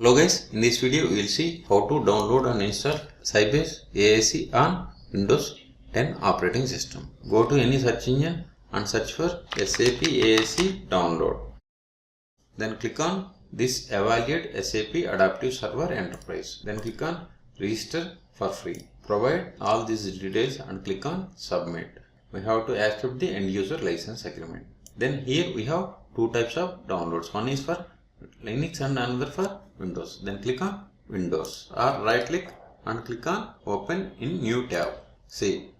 Hello guys, in this video we will see how to download and install Sybase ASE on Windows 10 operating system. Go to any search engine and search for SAP ASE download. Then click on this Evaluate SAP Adaptive Server Enterprise. Then click on Register for free. Provide all these details and click on Submit. We have to accept the end user license agreement. Then here we have two types of downloads. One is for Linux and another for Windows. Then click on Windows or right click and click on Open in New tab. See,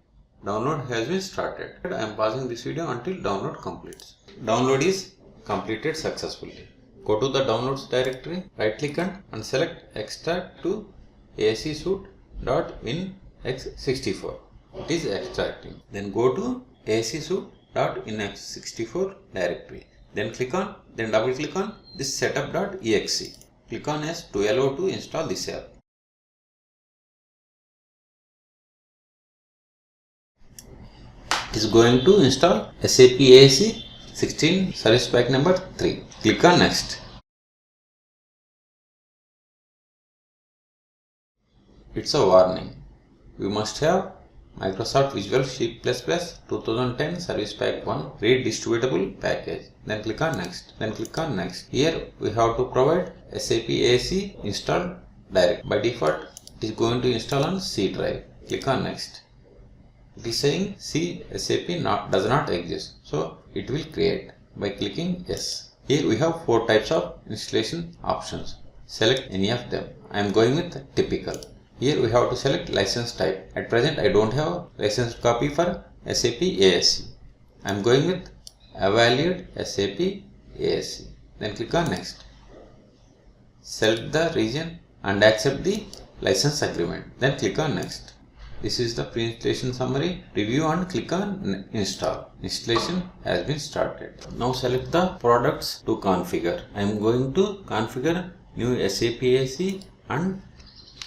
download has been started. I am pausing this video until download completes. Download is completed successfully. Go to the downloads directory, right click and select extract to assuite.winx64. It is extracting. Then go to assuite.winx64 directory. Then double click on this setup.exe. Click on yes to allow to install this app. It is going to install SAP ASE 16 service pack number 3. Click on next. It's a warning. You must have Microsoft Visual C++ 2010 Service Pack 1 redistributable package. Then click on next. Then click on next. Here we have to provide SAP ASE install direct. By default it is going to install on C drive. Click on next. It is saying C SAP does not exist. So it will create by clicking yes. Here we have 4 types of installation options. Select any of them. I am going with typical. Here we have to select license type. At present I don't have a licensed copy for SAP ASE. I am going with Evaluate SAP ASE. Then click on next. Select the region and accept the license agreement. Then click on next. This is the pre-installation summary. Review and click on install. Installation has been started. Now select the products to configure. I am going to configure new SAP ASE and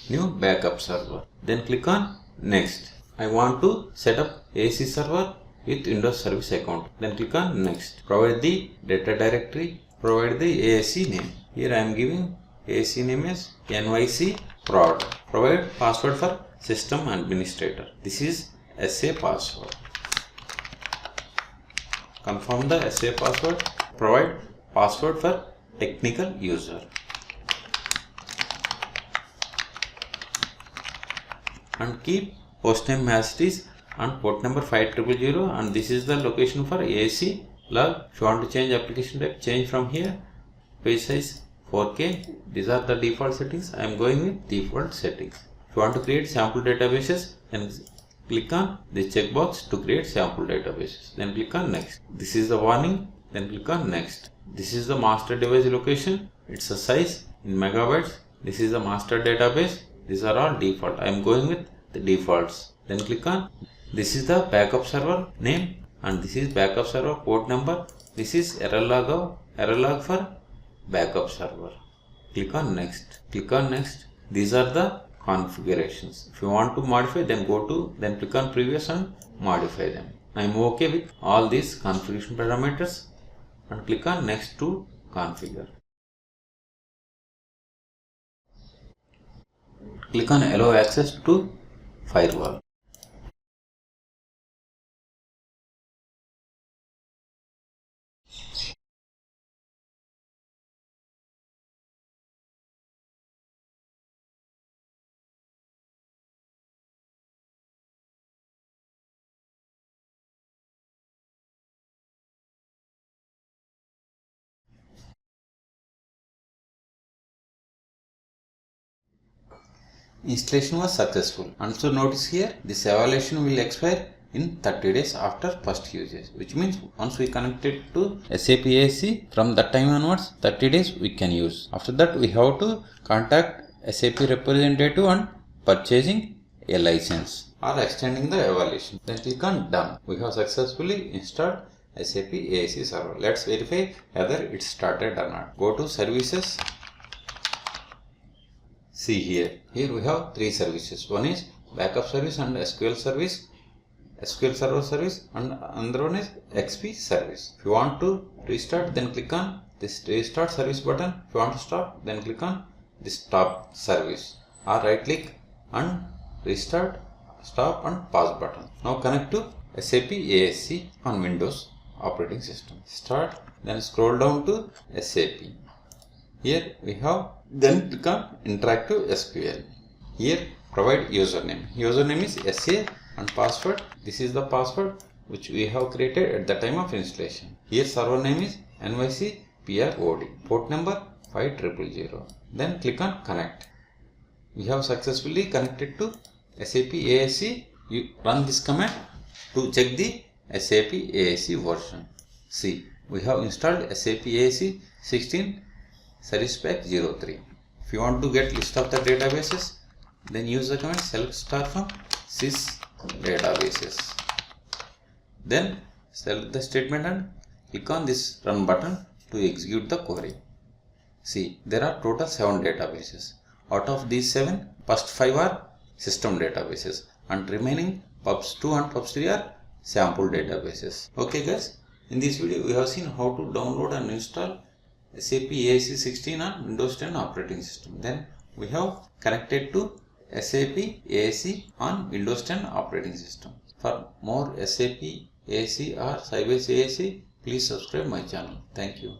new backup server. Then click on next. I want to set up ASE server with Windows Service account. Then click on next. Provide the data directory. Provide the ASE name. Here I am giving ASE name as NYC prod. Provide password for system administrator. This is SA password. Confirm the SA password. Provide password for technical user. And keep hostname as it is and port number 5000, and this is the location for ASE log. If you want to change application type, change from here. Page size 4K. These are the default settings. I am going with default settings. If you want to create sample databases, then click on the checkbox to create sample databases. Then click on next. This is the warning. Then click on next. This is the master device location. It's a size in megabytes. This is the master database. These are all default. I am going with the defaults. Then click on. This is the backup server name and this is backup server port number. This is error log for backup server. Click on next. Click on next. These are the configurations. If you want to modify, then click on previous and modify them. I am okay with all these configuration parameters and click on next to configure. Click on allow access to firewall. Installation was successful. And so notice here, this evaluation will expire in 30 days after first usage, which means once we connect it to SAP ASE, from that time onwards 30 days we can use. After that we have to contact SAP representative and purchasing a license or extending the evaluation. Then click on done. We have successfully installed SAP ASE server. Let's verify whether it started or not. Go to services. See here we have 3 services. One is backup service and SQL service, SQL server service, and another one is XP service. If you want to restart, then click on this restart service button. If you want to stop, then click on this stop service, or right click and restart, stop and pause button. Now connect to SAP ASE on Windows operating system. Start, then scroll down to SAP. Here we have, then click on Interactive SQL. Here provide username. Username is SA and password. This is the password which we have created at the time of installation. Here server name is NYC PROD. Port number 5000. Then click on connect. We have successfully connected to SAP ASE. You run this command to check the SAP ASE version. See, we have installed SAP ASE 16 Service Pack 03. If you want to get list of the databases, then use the command select star from sys databases. Then select the statement and click on this run button to execute the query. See, there are total 7 databases. Out of these 7, first 5 are system databases and remaining pubs 2 and pubs 3 are sample databases. Okay guys, in this video we have seen how to download and install SAP ASE 16 on Windows 10 operating system. Then we have connected to SAP ASE on Windows 10 operating system. For more SAP ASE or Sybase ASE, please subscribe my channel. Thank you.